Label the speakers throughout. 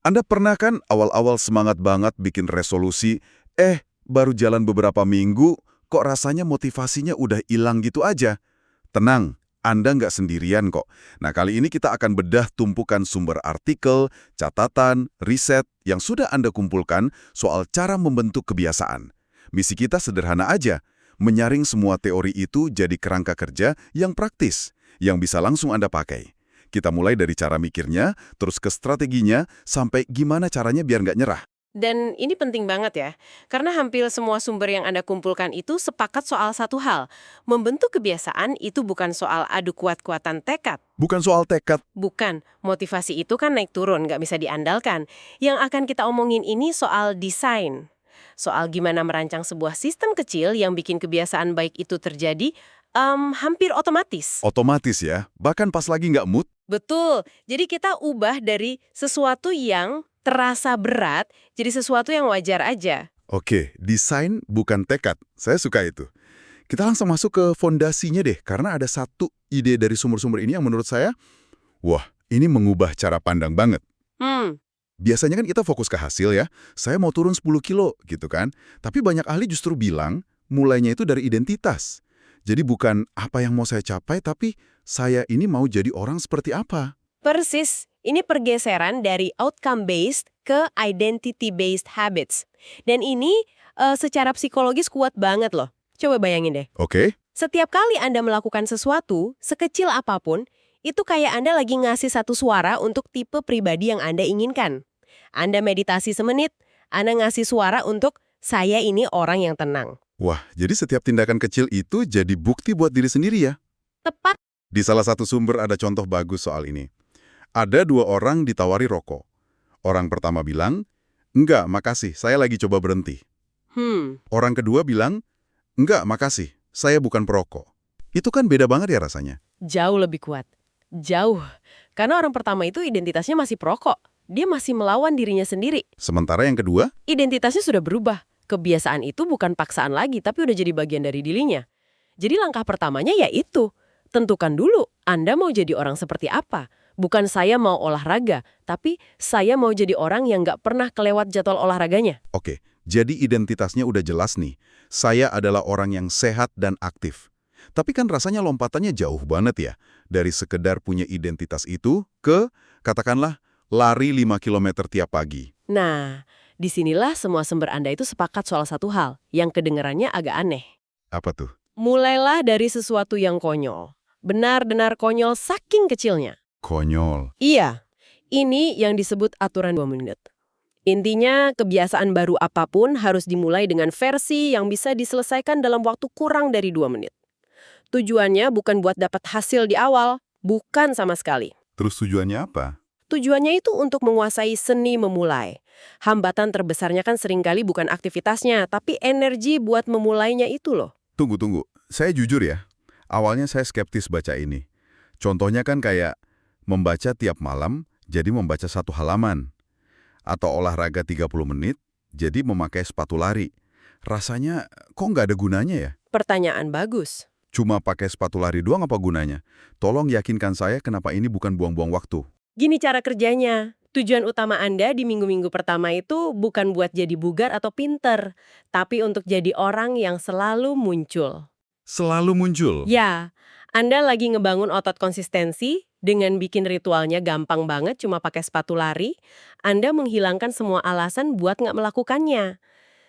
Speaker 1: Anda pernah kan awal-awal semangat banget bikin resolusi, baru jalan beberapa minggu, kok rasanya motivasinya udah hilang gitu aja? Tenang, Anda nggak sendirian kok. Nah, kali ini kita akan bedah tumpukan sumber artikel, catatan, riset yang sudah Anda kumpulkan soal cara membentuk kebiasaan. Misi kita sederhana aja, menyaring semua teori itu jadi kerangka kerja yang praktis, yang bisa langsung Anda pakai. Kita mulai dari cara mikirnya, terus ke strateginya, sampai gimana caranya biar nggak nyerah.
Speaker 2: Dan ini penting banget ya, karena hampir semua sumber yang Anda kumpulkan itu sepakat soal satu hal. Membentuk kebiasaan itu bukan soal adu kuat-kuatan tekad.
Speaker 1: Bukan soal tekad.
Speaker 2: Bukan, motivasi itu kan naik turun, nggak bisa diandalkan. Yang akan kita omongin ini soal desain. Soal gimana merancang sebuah sistem kecil yang bikin kebiasaan baik itu terjadi hampir otomatis.
Speaker 1: Otomatis ya, bahkan pas lagi nggak mood.
Speaker 2: Betul, jadi kita ubah dari sesuatu yang terasa berat jadi sesuatu yang wajar aja.
Speaker 1: Oke, desain bukan tekad. Saya suka itu. Kita langsung masuk ke fondasinya deh, karena ada satu ide dari sumber-sumber ini yang menurut saya, wah, ini mengubah cara pandang banget. Biasanya kan kita fokus ke hasil ya, saya mau turun 10 kilo gitu kan. Tapi banyak ahli justru bilang, mulainya itu dari identitas. Jadi bukan apa yang mau saya capai, tapi saya ini mau jadi orang seperti apa.
Speaker 2: Persis, ini pergeseran dari outcome-based ke identity-based habits. Dan ini secara psikologis kuat banget loh. Coba bayangin deh.
Speaker 1: Oke.
Speaker 2: Setiap kali Anda melakukan sesuatu, sekecil apapun, itu kayak Anda lagi ngasih satu suara untuk tipe pribadi yang Anda inginkan. Anda meditasi semenit, Anda ngasih suara untuk saya ini orang yang tenang.
Speaker 1: Wah, jadi setiap tindakan kecil itu jadi bukti buat diri sendiri ya?
Speaker 2: Tepat.
Speaker 1: Di salah satu sumber ada contoh bagus soal ini. Ada 2 orang ditawari rokok. Orang pertama bilang, enggak, makasih, saya lagi coba berhenti. Orang kedua bilang, enggak, makasih, saya bukan perokok. Itu kan beda banget ya rasanya.
Speaker 2: Jauh lebih kuat. Jauh. Karena orang pertama itu identitasnya masih perokok. Dia masih melawan dirinya sendiri.
Speaker 1: Sementara yang kedua,
Speaker 2: Identitasnya sudah berubah. Kebiasaan itu bukan paksaan lagi, tapi udah jadi bagian dari dirinya. Jadi langkah pertamanya yaitu, tentukan dulu Anda mau jadi orang seperti apa. Bukan saya mau olahraga, tapi saya mau jadi orang yang nggak pernah kelewat jadwal olahraganya.
Speaker 1: oke, jadi identitasnya udah jelas nih. Saya adalah orang yang sehat dan aktif. Tapi kan rasanya lompatannya jauh banget ya. Dari sekedar punya identitas itu ke, katakanlah, lari 5 km tiap pagi.
Speaker 2: Nah, disinilah semua sumber Anda itu sepakat soal satu hal, yang kedengarannya agak aneh.
Speaker 1: Apa tuh?
Speaker 2: Mulailah dari sesuatu yang konyol. Benar-benar konyol saking kecilnya.
Speaker 1: Konyol.
Speaker 2: Iya, ini yang disebut aturan 2 menit. Intinya, kebiasaan baru apapun harus dimulai dengan versi yang bisa diselesaikan dalam waktu kurang dari 2 menit. Tujuannya bukan buat dapat hasil di awal, bukan sama sekali.
Speaker 1: Terus tujuannya apa?
Speaker 2: Tujuannya itu untuk menguasai seni memulai. Hambatan terbesarnya kan seringkali bukan aktivitasnya, tapi energi buat memulainya itu loh.
Speaker 1: Tunggu. Saya jujur ya, awalnya saya skeptis baca ini. Contohnya kan kayak membaca tiap malam, jadi membaca 1 halaman. Atau olahraga 30 menit, jadi memakai sepatu lari. Rasanya kok nggak ada gunanya ya?
Speaker 2: Pertanyaan bagus.
Speaker 1: Cuma pakai sepatu lari doang apa gunanya? Tolong yakinkan saya kenapa ini bukan buang-buang waktu.
Speaker 2: Gini cara kerjanya. Tujuan utama Anda di minggu-minggu pertama itu bukan buat jadi bugar atau pinter, tapi untuk jadi orang yang selalu muncul.
Speaker 1: Selalu muncul.
Speaker 2: Ya, Anda lagi ngebangun otot konsistensi dengan bikin ritualnya gampang banget cuma pakai sepatu lari, Anda menghilangkan semua alasan buat nggak melakukannya.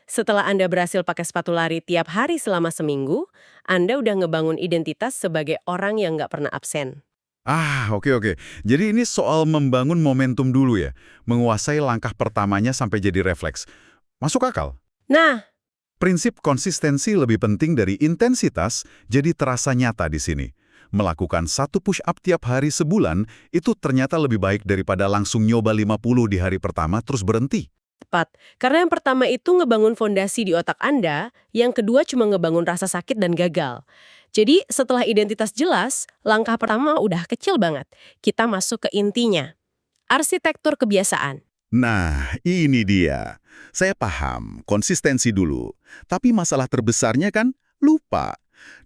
Speaker 2: Setelah Anda berhasil pakai sepatu lari tiap hari selama seminggu, Anda udah ngebangun identitas sebagai orang yang nggak pernah absen.
Speaker 1: Oke. Jadi ini soal membangun momentum dulu ya. Menguasai langkah pertamanya sampai jadi refleks. Masuk akal?
Speaker 2: Nah,
Speaker 1: Prinsip konsistensi lebih penting dari intensitas, jadi terasa nyata di sini. Melakukan 1 push-up tiap hari sebulan, itu ternyata lebih baik daripada langsung nyoba 50 di hari pertama terus berhenti.
Speaker 2: tepat. Karena yang pertama itu ngebangun fondasi di otak Anda, yang kedua cuma ngebangun rasa sakit dan gagal. Jadi setelah identitas jelas, langkah pertama udah kecil banget. Kita masuk ke intinya. Arsitektur kebiasaan.
Speaker 1: Nah, ini dia. Saya paham, konsistensi dulu. Tapi masalah terbesarnya kan, lupa.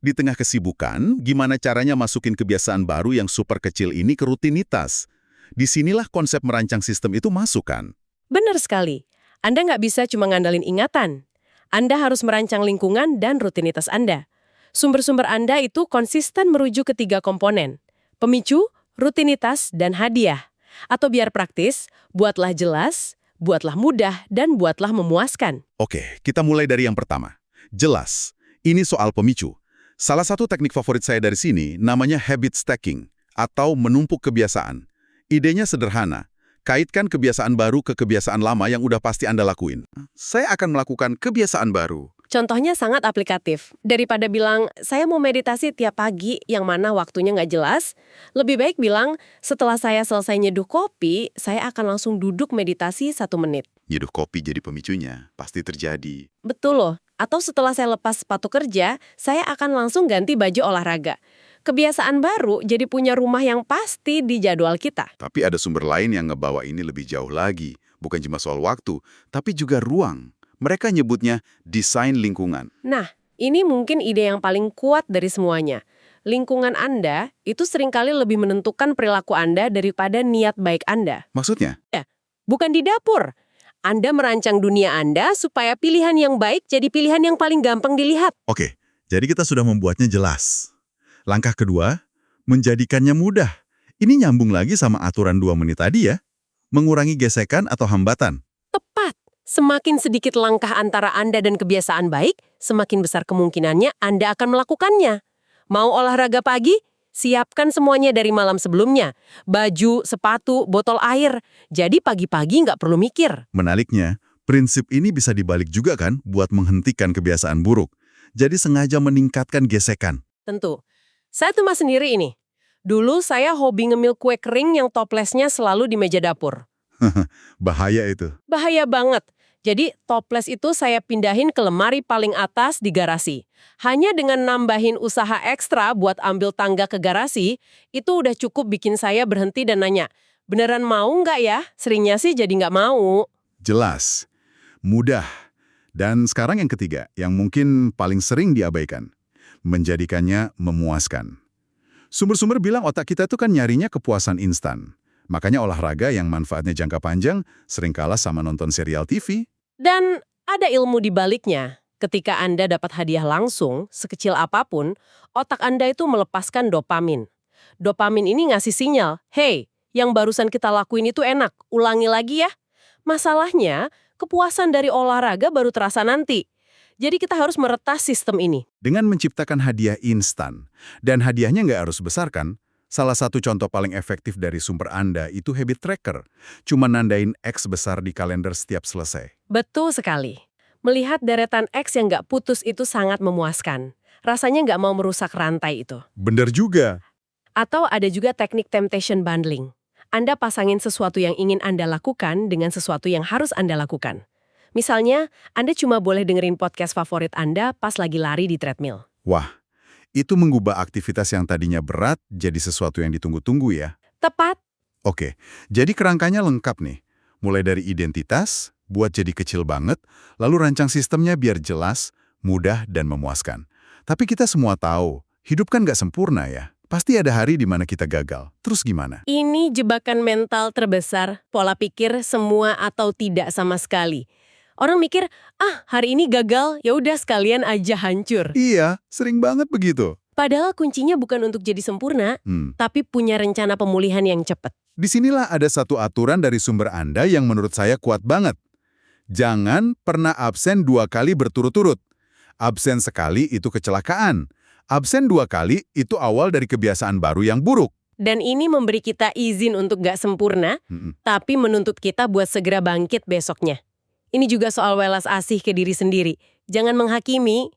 Speaker 1: Di tengah kesibukan, gimana caranya masukin kebiasaan baru yang super kecil ini ke rutinitas? Disinilah konsep merancang sistem itu masuk kan?
Speaker 2: Benar sekali. Anda nggak bisa cuma ngandalin ingatan. Anda harus merancang lingkungan dan rutinitas Anda. Sumber-sumber Anda itu konsisten merujuk ke 3 komponen. Pemicu, rutinitas, dan hadiah. Atau biar praktis, buatlah jelas, buatlah mudah, dan buatlah memuaskan.
Speaker 1: Oke, kita mulai dari yang pertama. Jelas, ini soal pemicu. Salah satu teknik favorit saya dari sini namanya habit stacking atau menumpuk kebiasaan. Idenya sederhana. Kaitkan kebiasaan baru ke kebiasaan lama yang udah pasti Anda lakuin. Saya akan melakukan kebiasaan baru.
Speaker 2: Contohnya sangat aplikatif. Daripada bilang, saya mau meditasi tiap pagi yang mana waktunya nggak jelas, lebih baik bilang, setelah saya selesai nyeduh kopi, saya akan langsung duduk meditasi 1 menit.
Speaker 1: Nyeduh kopi jadi pemicunya, pasti terjadi.
Speaker 2: Betul loh. Atau setelah saya lepas sepatu kerja, saya akan langsung ganti baju olahraga. Kebiasaan baru jadi punya rumah yang pasti di jadwal kita.
Speaker 1: Tapi ada sumber lain yang ngebawa ini lebih jauh lagi. Bukan cuma soal waktu, tapi juga ruang. Mereka nyebutnya desain lingkungan.
Speaker 2: Nah, ini mungkin ide yang paling kuat dari semuanya. Lingkungan Anda itu seringkali lebih menentukan perilaku Anda daripada niat baik Anda.
Speaker 1: Maksudnya?
Speaker 2: Bukan di dapur. Anda merancang dunia Anda supaya pilihan yang baik jadi pilihan yang paling gampang dilihat.
Speaker 1: Oke, jadi kita sudah membuatnya jelas. Langkah kedua, menjadikannya mudah. Ini nyambung lagi sama aturan 2 menit tadi ya. Mengurangi gesekan atau hambatan.
Speaker 2: Tepat. Semakin sedikit langkah antara Anda dan kebiasaan baik, semakin besar kemungkinannya Anda akan melakukannya. Mau olahraga pagi? Siapkan semuanya dari malam sebelumnya. Baju, sepatu, botol air. Jadi pagi-pagi nggak perlu mikir.
Speaker 1: Menariknya, prinsip ini bisa dibalik juga kan buat menghentikan kebiasaan buruk. Jadi sengaja meningkatkan gesekan.
Speaker 2: Tentu. Saya tuh mas sendiri ini. Dulu saya hobi ngemil kue kering yang toplesnya selalu di meja dapur.
Speaker 1: Bahaya itu.
Speaker 2: Bahaya banget. Jadi toples itu saya pindahin ke lemari paling atas di garasi. Hanya dengan nambahin usaha ekstra buat ambil tangga ke garasi, itu udah cukup bikin saya berhenti dan nanya, beneran mau nggak ya? Seringnya sih jadi nggak mau.
Speaker 1: Jelas. Mudah. Dan sekarang yang ketiga, yang mungkin paling sering diabaikan. Menjadikannya memuaskan. Sumber-sumber bilang otak kita tuh kan nyarinya kepuasan instan. Makanya olahraga yang manfaatnya jangka panjang sering kalah sama nonton serial TV.
Speaker 2: Dan ada ilmu di baliknya. Ketika Anda dapat hadiah langsung, sekecil apapun, otak Anda itu melepaskan dopamin. Dopamin ini ngasih sinyal, hey, yang barusan kita lakuin itu enak, ulangi lagi ya. Masalahnya, kepuasan dari olahraga baru terasa nanti. Jadi kita harus meretas sistem ini.
Speaker 1: Dengan menciptakan hadiah instan. Dan hadiahnya nggak harus besar kan? Salah satu contoh paling efektif dari sumber Anda itu habit tracker. Cuma nandain X besar di kalender setiap selesai.
Speaker 2: Betul sekali. Melihat deretan X yang nggak putus itu sangat memuaskan. Rasanya nggak mau merusak rantai itu.
Speaker 1: Bener juga.
Speaker 2: Atau ada juga teknik temptation bundling. Anda pasangin sesuatu yang ingin Anda lakukan dengan sesuatu yang harus Anda lakukan. Misalnya, Anda cuma boleh dengerin podcast favorit Anda pas lagi lari di treadmill.
Speaker 1: Wah, itu mengubah aktivitas yang tadinya berat jadi sesuatu yang ditunggu-tunggu ya.
Speaker 2: Tepat.
Speaker 1: Oke, jadi kerangkanya lengkap nih. Mulai dari identitas, buat jadi kecil banget, lalu rancang sistemnya biar jelas, mudah, dan memuaskan. Tapi kita semua tahu, hidup kan nggak sempurna ya. Pasti ada hari di mana kita gagal. Terus gimana?
Speaker 2: Ini jebakan mental terbesar, pola pikir semua atau tidak sama sekali. Orang mikir, hari ini gagal, ya udah sekalian aja hancur.
Speaker 1: Iya, sering banget begitu.
Speaker 2: Padahal kuncinya bukan untuk jadi sempurna, tapi punya rencana pemulihan yang cepat.
Speaker 1: Disinilah ada satu aturan dari sumber Anda yang menurut saya kuat banget. Jangan pernah absen 2 kali berturut-turut. Absen sekali itu kecelakaan. Absen 2 kali itu awal dari kebiasaan baru yang buruk.
Speaker 2: Dan ini memberi kita izin untuk nggak sempurna, tapi menuntut kita buat segera bangkit besoknya. Ini juga soal welas asih ke diri sendiri. Jangan menghakimi.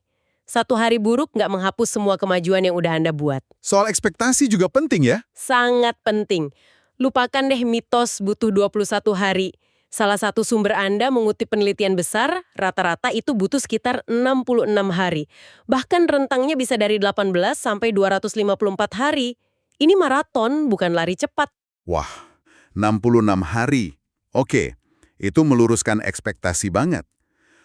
Speaker 2: 1 hari buruk nggak menghapus semua kemajuan yang udah Anda buat.
Speaker 1: Soal ekspektasi juga penting ya.
Speaker 2: Sangat penting. Lupakan deh mitos butuh 21 hari. Salah satu sumber Anda mengutip penelitian besar, rata-rata itu butuh sekitar 66 hari. Bahkan rentangnya bisa dari 18 sampai 254 hari. Ini maraton, bukan lari cepat.
Speaker 1: Wah, 66 hari. Oke, itu meluruskan ekspektasi banget.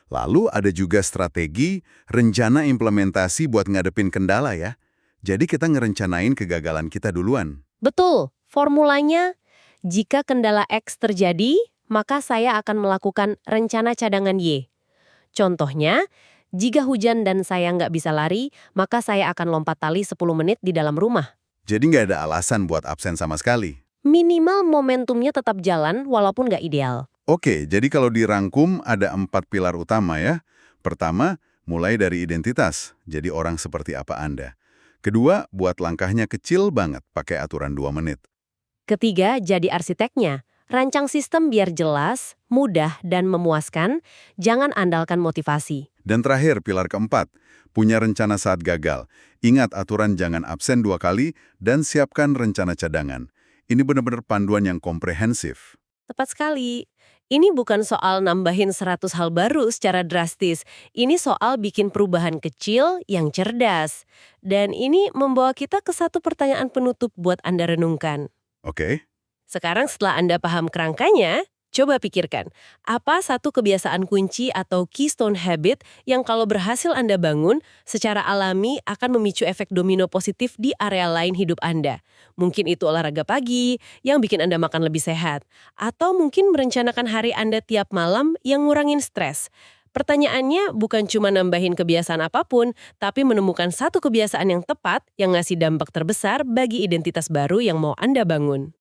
Speaker 1: Lalu ada juga strategi, rencana implementasi buat ngadepin kendala ya. Jadi kita ngerencanain kegagalan kita duluan.
Speaker 2: Betul, formulanya, jika kendala X terjadi, maka saya akan melakukan rencana cadangan Y. Contohnya, jika hujan dan saya nggak bisa lari, maka saya akan lompat tali 10 menit di dalam rumah.
Speaker 1: Jadi nggak ada alasan buat absen sama sekali.
Speaker 2: Minimal momentumnya tetap jalan walaupun nggak ideal.
Speaker 1: Oke, jadi kalau dirangkum ada 4 pilar utama ya. Pertama, mulai dari identitas, jadi orang seperti apa Anda. Kedua, buat langkahnya kecil banget, pakai aturan 2 menit.
Speaker 2: Ketiga, jadi arsiteknya. Rancang sistem biar jelas, mudah, dan memuaskan, jangan andalkan motivasi.
Speaker 1: Dan terakhir, pilar keempat, punya rencana saat gagal. Ingat aturan jangan absen 2 kali dan siapkan rencana cadangan. Ini benar-benar panduan yang komprehensif.
Speaker 2: Tepat sekali. Ini bukan soal nambahin 100 hal baru secara drastis. Ini soal bikin perubahan kecil yang cerdas. Dan ini membawa kita ke satu pertanyaan penutup buat Anda renungkan.
Speaker 1: Oke?
Speaker 2: Sekarang setelah Anda paham kerangkanya, coba pikirkan, apa satu kebiasaan kunci atau keystone habit yang kalau berhasil Anda bangun, secara alami akan memicu efek domino positif di area lain hidup Anda. Mungkin itu olahraga pagi, yang bikin Anda makan lebih sehat. Atau mungkin merencanakan hari Anda tiap malam yang ngurangin stres. Pertanyaannya bukan cuma nambahin kebiasaan apapun, tapi menemukan satu kebiasaan yang tepat yang ngasih dampak terbesar bagi identitas baru yang mau Anda bangun.